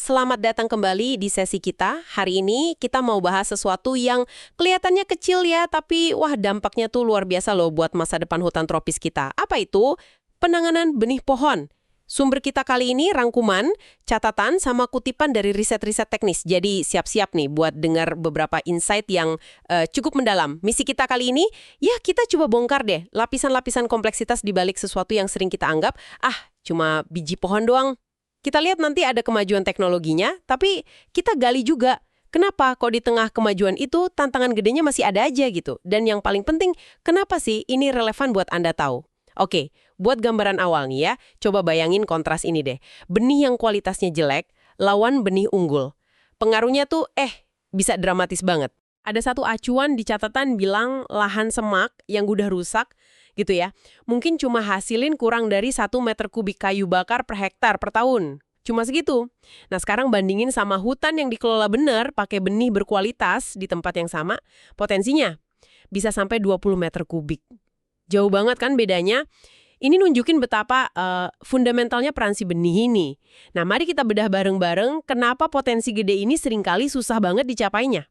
selamat datang kembali di sesi kita. Hari ini kita mau bahas sesuatu yang kelihatannya kecil ya, tapi wah dampaknya tuh luar biasa loh buat masa depan hutan tropis kita. Apa itu? Penanganan benih pohon. Sumber kita kali ini rangkuman, catatan, sama kutipan dari riset-riset teknis. Jadi siap-siap nih buat dengar beberapa insight yang cukup mendalam. Misi kita kali ini, ya kita coba bongkar deh lapisan-lapisan kompleksitas di balik sesuatu yang sering kita anggap, cuma biji pohon doang. Kita lihat nanti ada kemajuan teknologinya, tapi kita gali juga. Kenapa kok di tengah kemajuan itu tantangan gedenya masih ada aja gitu? Dan yang paling penting, kenapa sih ini relevan buat Anda tahu? Oke, buat gambaran awal nih ya, coba bayangin kontras ini deh. Benih yang kualitasnya jelek, lawan benih unggul. Pengaruhnya tuh bisa dramatis banget. Ada satu acuan di catatan bilang lahan semak yang udah rusak, gitu ya, mungkin cuma hasilin kurang dari 1 meter kubik kayu bakar per hektar per tahun. Cuma segitu. Nah sekarang bandingin sama hutan yang dikelola benar, pakai benih berkualitas di tempat yang sama, potensinya bisa sampai 20 meter kubik. Jauh banget kan bedanya? Ini nunjukin betapa fundamentalnya peran si benih ini. Nah mari kita bedah bareng-bareng kenapa potensi gede ini seringkali susah banget dicapainya.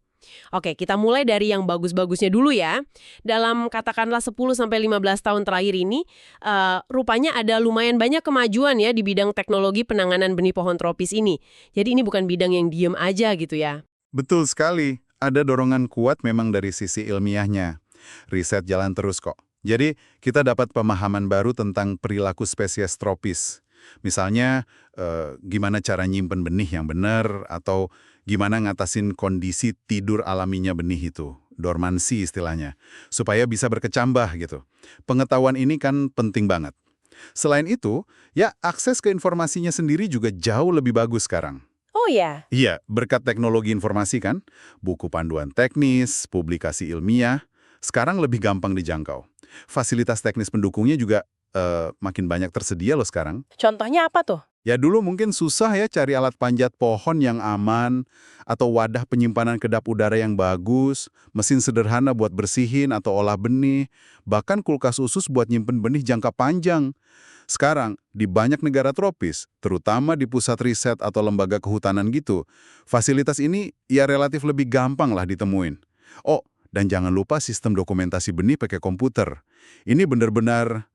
Oke, kita mulai dari yang bagus-bagusnya dulu ya. Dalam katakanlah 10-15 tahun terakhir ini, rupanya ada lumayan banyak kemajuan ya di bidang teknologi penanganan benih pohon tropis ini. Jadi ini bukan bidang yang diem aja gitu ya. Betul sekali. Ada dorongan kuat memang dari sisi ilmiahnya. Riset jalan terus kok. Jadi kita dapat pemahaman baru tentang perilaku spesies tropis. Misalnya, gimana cara nyimpen benih yang benar, atau gimana ngatasin kondisi tidur alaminya benih itu, dormansi istilahnya, supaya bisa berkecambah gitu. Pengetahuan ini kan penting banget. Selain itu, ya akses ke informasinya sendiri juga jauh lebih bagus sekarang. Oh ya? Iya, berkat teknologi informasi kan, buku panduan teknis, publikasi ilmiah, sekarang lebih gampang dijangkau. Fasilitas teknis pendukungnya juga makin banyak tersedia loh sekarang. Contohnya apa tuh? Ya dulu mungkin susah ya cari alat panjat pohon yang aman, atau wadah penyimpanan kedap udara yang bagus, mesin sederhana buat bersihin atau olah benih, bahkan kulkas khusus buat nyimpen benih jangka panjang. Sekarang, di banyak negara tropis, terutama di pusat riset atau lembaga kehutanan gitu, fasilitas ini ya relatif lebih gampang lah ditemuin. Oh, dan jangan lupa sistem dokumentasi benih pakai komputer. Ini benar-benar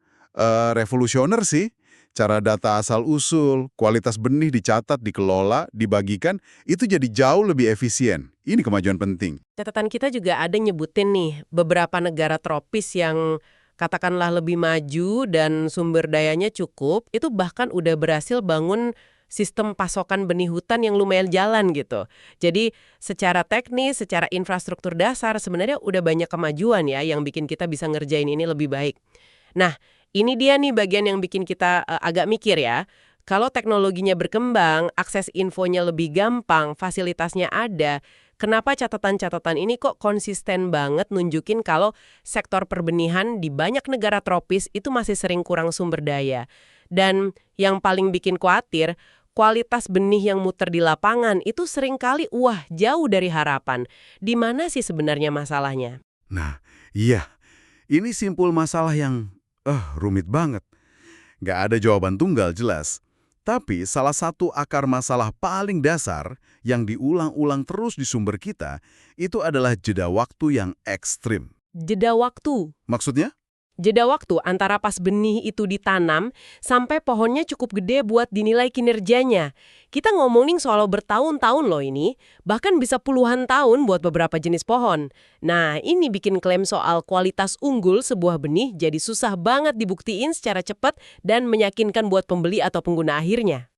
revolusioner sih. Cara data asal-usul, kualitas benih dicatat, dikelola, dibagikan, itu jadi jauh lebih efisien. Ini kemajuan penting. Catatan kita juga ada nyebutin nih beberapa negara tropis yang katakanlah lebih maju dan sumber dayanya cukup, itu bahkan udah berhasil bangun sistem pasokan benih hutan yang lumayan jalan gitu. Jadi secara teknis, secara infrastruktur dasar sebenarnya udah banyak kemajuan ya yang bikin kita bisa ngerjain ini lebih baik. Nah, ini dia nih bagian yang bikin kita agak mikir ya. Kalau teknologinya berkembang, akses infonya lebih gampang, fasilitasnya ada, kenapa catatan-catatan ini kok konsisten banget nunjukin kalau sektor perbenihan di banyak negara tropis itu masih sering kurang sumber daya. Dan yang paling bikin khawatir, kualitas benih yang muter di lapangan itu seringkali jauh dari harapan. Di mana sih sebenarnya masalahnya? Nah, iya. Ini simpul masalah yang rumit banget. Nggak ada jawaban tunggal jelas. Tapi salah satu akar masalah paling dasar yang diulang-ulang terus di sumber kita, itu adalah jeda waktu yang ekstrim. Jeda waktu? Maksudnya? Jeda waktu antara pas benih itu ditanam sampai pohonnya cukup gede buat dinilai kinerjanya. Kita ngomongin soal bertahun-tahun loh ini, bahkan bisa puluhan tahun buat beberapa jenis pohon. Nah, ini bikin klaim soal kualitas unggul sebuah benih jadi susah banget dibuktiin secara cepat dan meyakinkan buat pembeli atau pengguna akhirnya.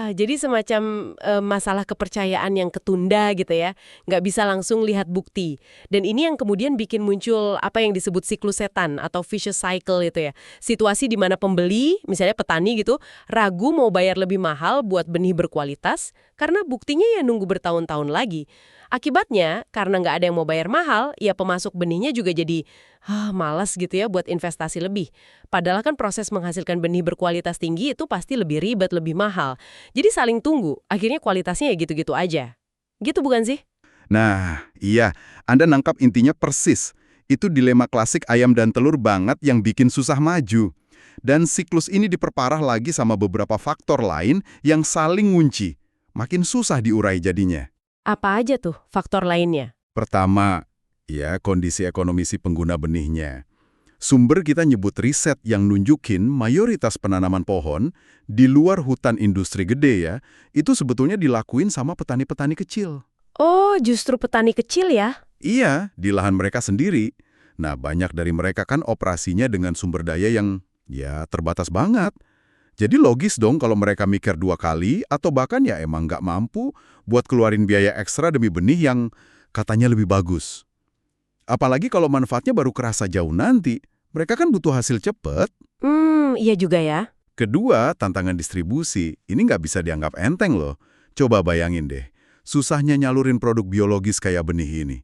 Jadi semacam masalah kepercayaan yang ketunda gitu ya. Nggak bisa langsung lihat bukti. Dan ini yang kemudian bikin muncul apa yang disebut siklus setan atau vicious cycle itu ya. Situasi di mana pembeli, misalnya petani gitu, ragu mau bayar lebih mahal buat benih berkualitas karena buktinya ya nunggu bertahun-tahun lagi. Akibatnya, karena nggak ada yang mau bayar mahal, ya pemasok benihnya juga jadi malas gitu ya buat investasi lebih. Padahal kan proses menghasilkan benih berkualitas tinggi itu pasti lebih ribet, lebih mahal. Jadi saling tunggu, akhirnya kualitasnya ya gitu-gitu aja. Gitu bukan sih? Nah, iya. Anda nangkap intinya persis. Itu dilema klasik ayam dan telur banget yang bikin susah maju. Dan siklus ini diperparah lagi sama beberapa faktor lain yang saling ngunci. makin susah diurai jadinya. Apa aja tuh faktor lainnya? Pertama, ya kondisi ekonomi si pengguna benihnya. Sumber kita nyebut riset yang nunjukin mayoritas penanaman pohon di luar hutan industri gede ya, itu sebetulnya dilakuin sama petani-petani kecil. Oh, justru petani kecil ya? Iya, di lahan mereka sendiri. Nah, banyak dari mereka kan operasinya dengan sumber daya yang ya terbatas banget. Jadi logis dong kalau mereka mikir 2 kali atau bahkan ya emang nggak mampu buat keluarin biaya ekstra demi benih yang katanya lebih bagus. Apalagi kalau manfaatnya baru kerasa jauh nanti. Mereka kan butuh hasil cepet. Iya juga ya. Kedua, tantangan distribusi. Ini nggak bisa dianggap enteng loh. Coba bayangin deh, susahnya nyalurin produk biologis kayak benih ini.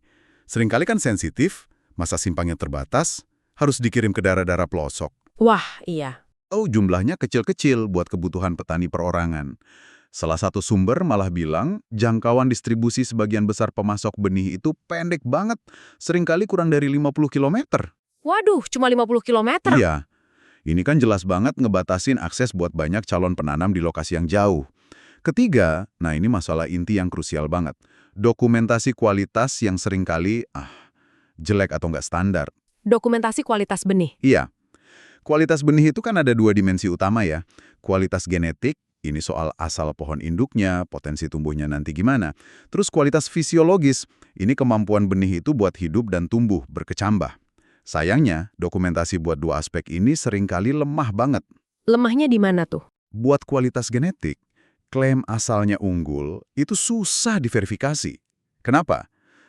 Seringkali kan sensitif, masa simpangnya terbatas, harus dikirim ke daerah-daerah pelosok. Wah, iya. Oh, jumlahnya kecil-kecil buat kebutuhan petani perorangan. Salah satu sumber malah bilang, jangkauan distribusi sebagian besar pemasok benih itu pendek banget, seringkali kurang dari 50 kilometer. Waduh, cuma 50 kilometer. Iya, ini kan jelas banget ngebatasin akses buat banyak calon penanam di lokasi yang jauh. Ketiga, nah ini masalah inti yang krusial banget. Dokumentasi kualitas yang seringkali, jelek atau nggak standar. Dokumentasi kualitas benih. Iya, kualitas benih itu kan ada 2 dimensi utama ya. Kualitas genetik, ini soal asal pohon induknya, potensi tumbuhnya nanti gimana. Terus kualitas fisiologis, ini kemampuan benih itu buat hidup dan tumbuh berkecambah. Sayangnya, dokumentasi buat 2 aspek ini seringkali lemah banget. Lemahnya di mana tuh? Buat kualitas genetik, klaim asalnya unggul itu susah diverifikasi. Kenapa?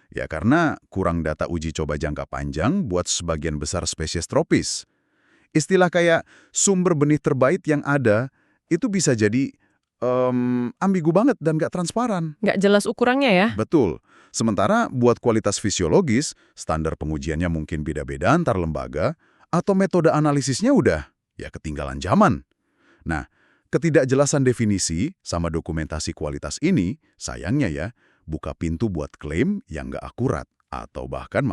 Ya karena kurang data uji coba jangka panjang buat sebagian besar spesies tropis. Istilah kayak sumber benih terbaik yang ada, itu bisa jadi ambigu banget dan nggak transparan. Nggak jelas ukurannya ya? Betul. Sementara buat kualitas fisiologis, standar pengujiannya mungkin beda-beda antar lembaga, atau metode analisisnya udah ya ketinggalan zaman. Nah, ketidakjelasan definisi sama dokumentasi kualitas ini, sayangnya ya, buka pintu buat klaim yang nggak akurat, atau bahkan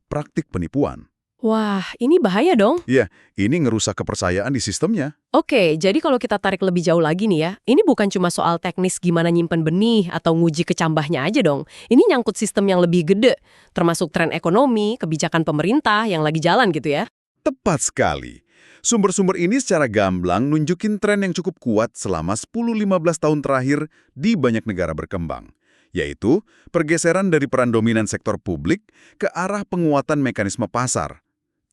praktik penipuan. Wah, ini bahaya dong. Iya, ini ngerusak kepercayaan di sistemnya. Oke, jadi kalau kita tarik lebih jauh lagi nih ya, ini bukan cuma soal teknis gimana nyimpen benih atau nguji kecambahnya aja dong. Ini nyangkut sistem yang lebih gede, termasuk tren ekonomi, kebijakan pemerintah yang lagi jalan gitu ya. Tepat sekali. Sumber-sumber ini secara gamblang nunjukin tren yang cukup kuat selama 10-15 tahun terakhir di banyak negara berkembang, yaitu pergeseran dari peran dominan sektor publik ke arah penguatan mekanisme pasar.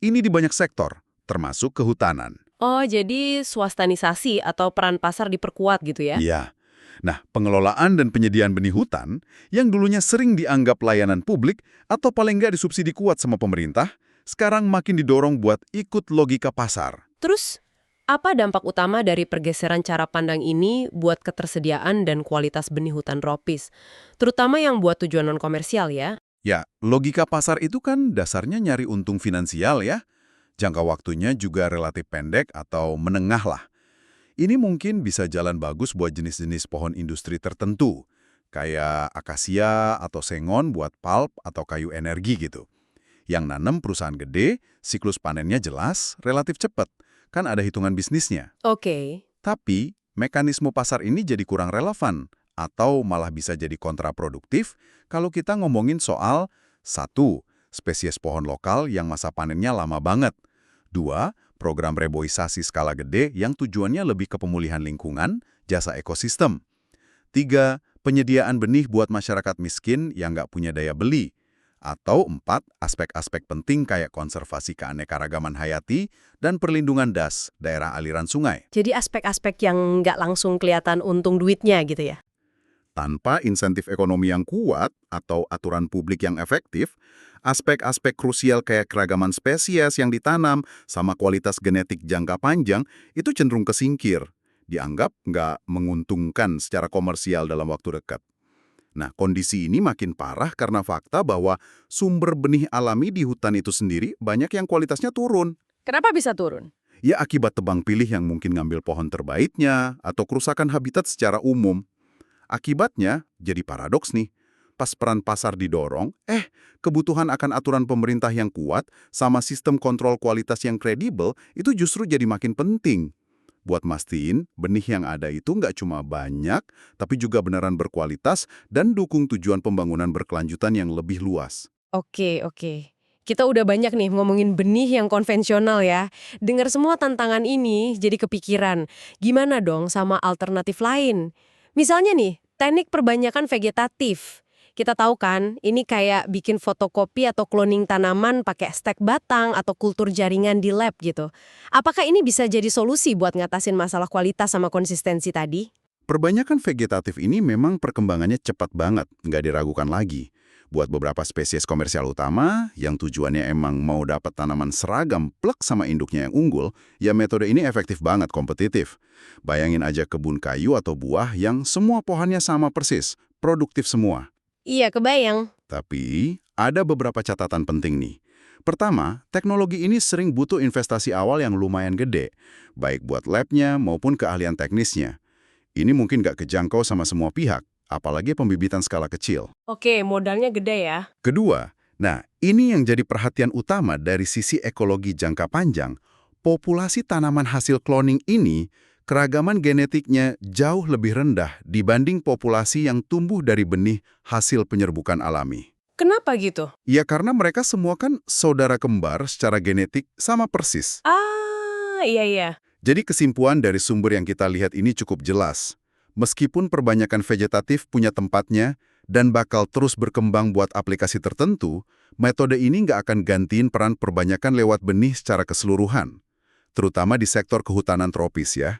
Ini di banyak sektor, termasuk kehutanan. Oh, jadi swastanisasi atau peran pasar diperkuat gitu ya? Iya. Nah, pengelolaan dan penyediaan benih hutan yang dulunya sering dianggap layanan publik atau paling nggak disubsidi kuat sama pemerintah, sekarang makin didorong buat ikut logika pasar. Terus, apa dampak utama dari pergeseran cara pandang ini buat ketersediaan dan kualitas benih hutan tropis? Terutama yang buat tujuan non-komersial ya? Ya, logika pasar itu kan dasarnya nyari untung finansial ya. Jangka waktunya juga relatif pendek atau menengah lah. Ini mungkin bisa jalan bagus buat jenis-jenis pohon industri tertentu, kayak akasia atau sengon buat pulp atau kayu energi gitu. Yang nanam perusahaan gede, siklus panennya jelas, relatif cepat. Kan ada hitungan bisnisnya. Oke. Tapi, mekanisme pasar ini jadi kurang relevan atau malah bisa jadi kontraproduktif kalau kita ngomongin soal 1. Spesies pohon lokal yang masa panennya lama banget. 2. Program reboisasi skala gede yang tujuannya lebih ke pemulihan lingkungan, jasa ekosistem. 3. Penyediaan benih buat masyarakat miskin yang nggak punya daya beli. Atau 4. Aspek-aspek penting kayak konservasi keanekaragaman hayati dan perlindungan das, daerah aliran sungai. Jadi aspek-aspek yang nggak langsung kelihatan untung duitnya gitu ya? Tanpa insentif ekonomi yang kuat atau aturan publik yang efektif, aspek-aspek krusial kayak keragaman spesies yang ditanam sama kualitas genetik jangka panjang itu cenderung kesingkir, dianggap nggak menguntungkan secara komersial dalam waktu dekat. Nah, kondisi ini makin parah karena fakta bahwa sumber benih alami di hutan itu sendiri banyak yang kualitasnya turun. Kenapa bisa turun? Ya akibat tebang pilih yang mungkin ngambil pohon terbaiknya atau kerusakan habitat secara umum. Akibatnya jadi paradoks nih. Pas peran pasar didorong, kebutuhan akan aturan pemerintah yang kuat sama sistem kontrol kualitas yang kredibel itu justru jadi makin penting. buat mastiin benih yang ada itu nggak cuma banyak, tapi juga beneran berkualitas dan dukung tujuan pembangunan berkelanjutan yang lebih luas. Oke, oke. Kita udah banyak nih ngomongin benih yang konvensional ya. Dengar semua tantangan ini jadi kepikiran. Gimana dong sama alternatif lain? Misalnya nih, teknik perbanyakan vegetatif. Kita tahu kan, ini kayak bikin fotokopi atau cloning tanaman pakai stek batang atau kultur jaringan di lab gitu. Apakah ini bisa jadi solusi buat ngatasin masalah kualitas sama konsistensi tadi? Perbanyakan vegetatif ini memang perkembangannya cepat banget, nggak diragukan lagi. Buat beberapa spesies komersial utama, yang tujuannya emang mau dapat tanaman seragam plek sama induknya yang unggul, ya metode ini efektif banget kompetitif. Bayangin aja kebun kayu atau buah yang semua pohonnya sama persis, produktif semua. Iya, kebayang. Tapi, ada beberapa catatan penting nih. Pertama, teknologi ini sering butuh investasi awal yang lumayan gede, baik buat labnya maupun keahlian teknisnya. Ini mungkin nggak kejangkau sama semua pihak, apalagi pembibitan skala kecil. Oke, modalnya gede ya. Kedua, nah ini yang jadi perhatian utama dari sisi ekologi jangka panjang. Populasi tanaman hasil cloning ini, keragaman genetiknya jauh lebih rendah dibanding populasi yang tumbuh dari benih hasil penyerbukan alami. Kenapa gitu? Ya karena mereka semua kan saudara kembar secara genetik sama persis. Ah, iya iya. Jadi kesimpulan dari sumber yang kita lihat ini cukup jelas. Meskipun perbanyakan vegetatif punya tempatnya dan bakal terus berkembang buat aplikasi tertentu, metode ini nggak akan gantiin peran perbanyakan lewat benih secara keseluruhan. Terutama di sektor kehutanan tropis ya.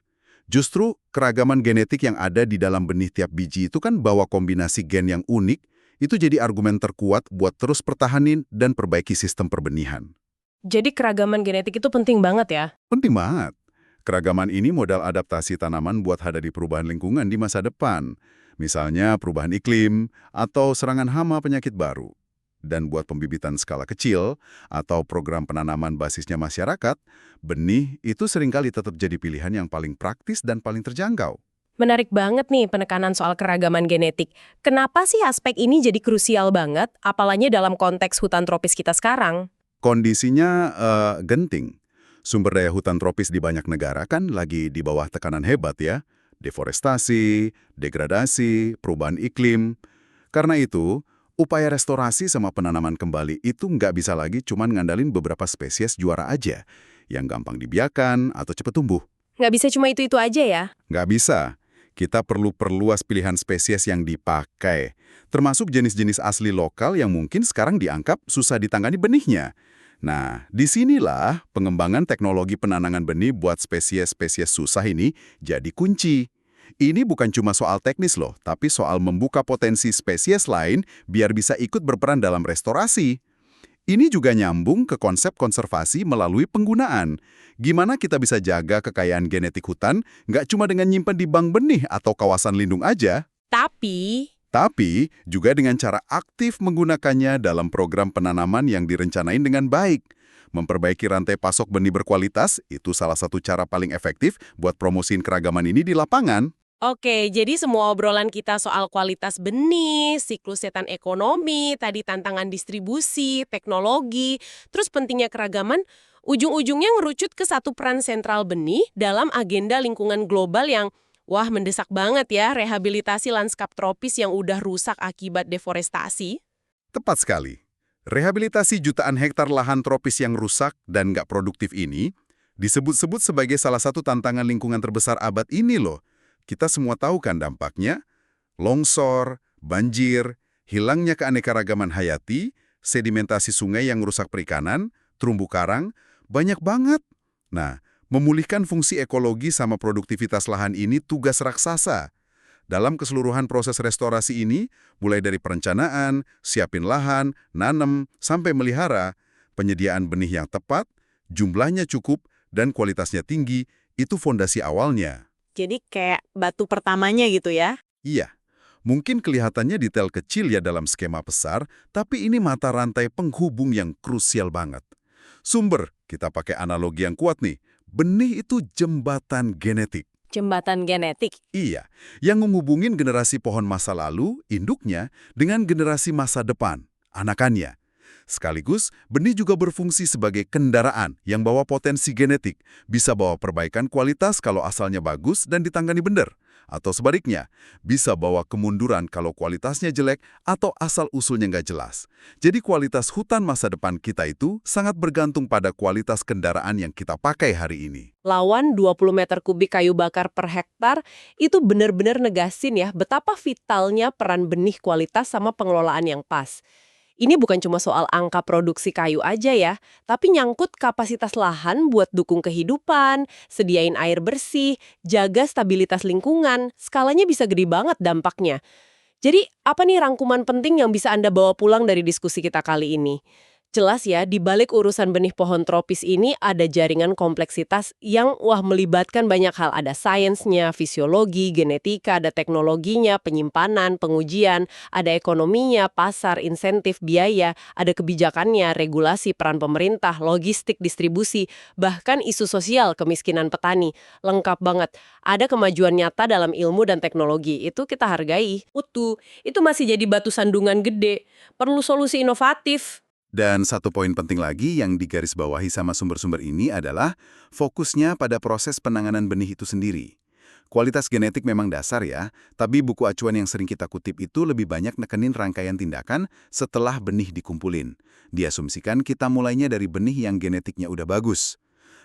Justru keragaman genetik yang ada di dalam benih tiap biji itu kan bawa kombinasi gen yang unik, itu jadi argumen terkuat buat terus pertahanin dan perbaiki sistem perbenihan. Jadi keragaman genetik itu penting banget ya? Penting banget. Keragaman ini modal adaptasi tanaman buat hadapi perubahan lingkungan di masa depan. Misalnya perubahan iklim atau serangan hama penyakit baru. Dan buat pembibitan skala kecil atau program penanaman basisnya masyarakat, benih itu seringkali tetap jadi pilihan yang paling praktis dan paling terjangkau. Menarik banget nih penekanan soal keragaman genetik. Kenapa sih aspek ini jadi krusial banget, apalagi dalam konteks hutan tropis kita sekarang? Kondisinya genting. Sumber daya hutan tropis di banyak negara kan lagi di bawah tekanan hebat ya. Deforestasi, degradasi, perubahan iklim. Karena itu, upaya restorasi sama penanaman kembali itu nggak bisa lagi cuman ngandalin beberapa spesies juara aja, yang gampang dibiarkan atau cepat tumbuh. Nggak bisa cuma itu-itu aja ya? Nggak bisa. Kita perlu perluas pilihan spesies yang dipakai, termasuk jenis-jenis asli lokal yang mungkin sekarang dianggap susah ditangani benihnya. Nah, disinilah pengembangan teknologi penanangan benih buat spesies-spesies susah ini jadi kunci. Ini bukan cuma soal teknis loh, tapi soal membuka potensi spesies lain biar bisa ikut berperan dalam restorasi. Ini juga nyambung ke konsep konservasi melalui penggunaan. Gimana kita bisa jaga kekayaan genetik hutan nggak cuma dengan nyimpen di bank benih atau kawasan lindung aja, tapi juga dengan cara aktif menggunakannya dalam program penanaman yang direncanain dengan baik. Memperbaiki rantai pasok benih berkualitas itu salah satu cara paling efektif buat promosiin keragaman ini di lapangan. Oke, jadi semua obrolan kita soal kualitas benih, siklus setan ekonomi, tadi tantangan distribusi, teknologi, terus pentingnya keragaman, ujung-ujungnya ngerucut ke satu peran sentral benih dalam agenda lingkungan global yang, wah mendesak banget ya, rehabilitasi lanskap tropis yang udah rusak akibat deforestasi. Tepat sekali. Rehabilitasi jutaan hektar lahan tropis yang rusak dan nggak produktif ini disebut-sebut sebagai salah satu tantangan lingkungan terbesar abad ini loh. Kita semua tahu kan dampaknya, longsor, banjir, hilangnya keanekaragaman hayati, sedimentasi sungai yang merusak perikanan, terumbu karang, banyak banget. Nah, memulihkan fungsi ekologi sama produktivitas lahan ini tugas raksasa. Dalam keseluruhan proses restorasi ini, mulai dari perencanaan, siapin lahan, nanam, sampai melihara, penyediaan benih yang tepat, jumlahnya cukup, dan kualitasnya tinggi, itu fondasi awalnya. Jadi kayak batu pertamanya gitu ya? Iya, mungkin kelihatannya detail kecil ya dalam skema besar, tapi ini mata rantai penghubung yang krusial banget. Sumber, kita pakai analogi yang kuat nih, benih itu jembatan genetik. Jembatan genetik. Iya, yang menghubungin generasi pohon masa lalu, induknya, dengan generasi masa depan, anakannya. Sekaligus, benih juga berfungsi sebagai kendaraan yang bawa potensi genetik, bisa bawa perbaikan kualitas kalau asalnya bagus dan ditangani benar. Atau sebaliknya, bisa bawa kemunduran kalau kualitasnya jelek atau asal-usulnya nggak jelas. Jadi kualitas hutan masa depan kita itu sangat bergantung pada kualitas kendaraan yang kita pakai hari ini. Lawan 20 meter kubik kayu bakar per hektar, itu benar-benar negasin ya betapa vitalnya peran benih kualitas sama pengelolaan yang pas. Ini bukan cuma soal angka produksi kayu aja ya, tapi nyangkut kapasitas lahan buat dukung kehidupan, sediain air bersih, jaga stabilitas lingkungan. Skalanya bisa gede banget dampaknya. Jadi, apa nih rangkuman penting yang bisa Anda bawa pulang dari diskusi kita kali ini? Jelas ya, di balik urusan benih pohon tropis ini ada jaringan kompleksitas yang melibatkan banyak hal. Ada sainsnya, fisiologi, genetika, ada teknologinya, penyimpanan, pengujian, ada ekonominya, pasar, insentif, biaya, ada kebijakannya, regulasi, peran pemerintah, logistik, distribusi, bahkan isu sosial, kemiskinan petani. Lengkap banget. Ada kemajuan nyata dalam ilmu dan teknologi. Itu kita hargai. Itu masih jadi batu sandungan gede. Perlu solusi inovatif. Dan satu poin penting lagi yang digarisbawahi sama sumber-sumber ini adalah fokusnya pada proses penanganan benih itu sendiri. Kualitas genetik memang dasar ya, tapi buku acuan yang sering kita kutip itu lebih banyak nekenin rangkaian tindakan setelah benih dikumpulin. Diasumsikan kita mulainya dari benih yang genetiknya udah bagus.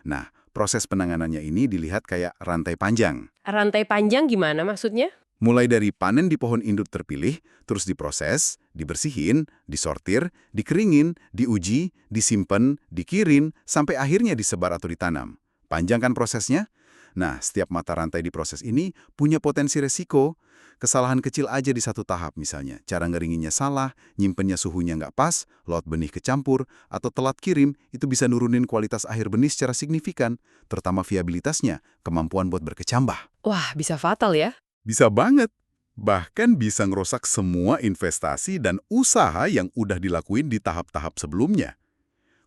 Nah, proses penanganannya ini dilihat kayak rantai panjang. Rantai panjang gimana maksudnya? Mulai dari panen di pohon induk terpilih, terus diproses, dibersihin, disortir, dikeringin, diuji, disimpan, dikirim, sampai akhirnya disebar atau ditanam. Panjang kan prosesnya? Nah, setiap mata rantai di proses ini punya potensi resiko. Kesalahan kecil aja di satu tahap misalnya, cara ngeringinnya salah, nyimpennya suhunya nggak pas, lot benih kecampur, atau telat kirim, itu bisa nurunin kualitas akhir benih secara signifikan, terutama viabilitasnya, kemampuan buat berkecambah. Wah, bisa fatal ya. Bisa banget. Bahkan bisa ngerusak semua investasi dan usaha yang udah dilakuin di tahap-tahap sebelumnya.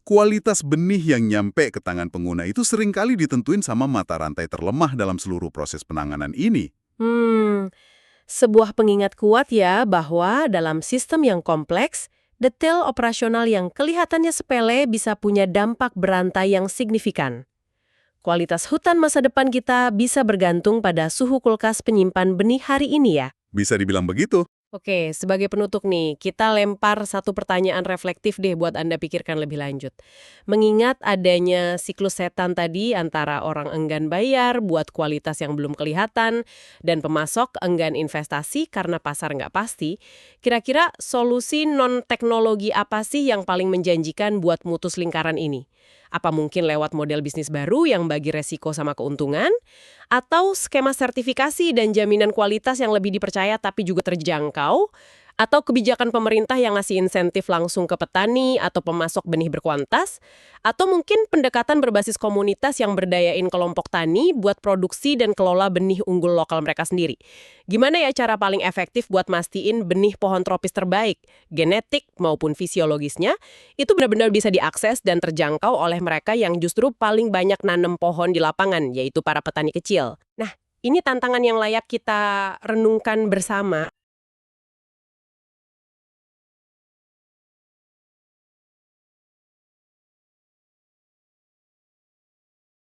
Kualitas benih yang nyampe ke tangan pengguna itu seringkali ditentuin sama mata rantai terlemah dalam seluruh proses penanganan ini. Sebuah pengingat kuat ya bahwa dalam sistem yang kompleks, detail operasional yang kelihatannya sepele bisa punya dampak berantai yang signifikan. Kualitas hutan masa depan kita bisa bergantung pada suhu kulkas penyimpan benih hari ini ya. Bisa dibilang begitu. Oke, sebagai penutup nih, kita lempar satu pertanyaan reflektif deh buat Anda pikirkan lebih lanjut. Mengingat adanya siklus setan tadi antara orang enggan bayar buat kualitas yang belum kelihatan dan pemasok enggan investasi karena pasar nggak pasti, kira-kira solusi non-teknologi apa sih yang paling menjanjikan buat mutus lingkaran ini? Apa mungkin lewat model bisnis baru yang bagi resiko sama keuntungan? Atau skema sertifikasi dan jaminan kualitas yang lebih dipercaya tapi juga terjangkau? Atau kebijakan pemerintah yang ngasih insentif langsung ke petani atau pemasok benih berkualitas? Atau mungkin pendekatan berbasis komunitas yang berdayain kelompok tani buat produksi dan kelola benih unggul lokal mereka sendiri? Gimana ya cara paling efektif buat mastiin benih pohon tropis terbaik, genetik maupun fisiologisnya, itu benar-benar bisa diakses dan terjangkau oleh mereka yang justru paling banyak nanam pohon di lapangan, yaitu para petani kecil. Nah, ini tantangan yang layak kita renungkan bersama.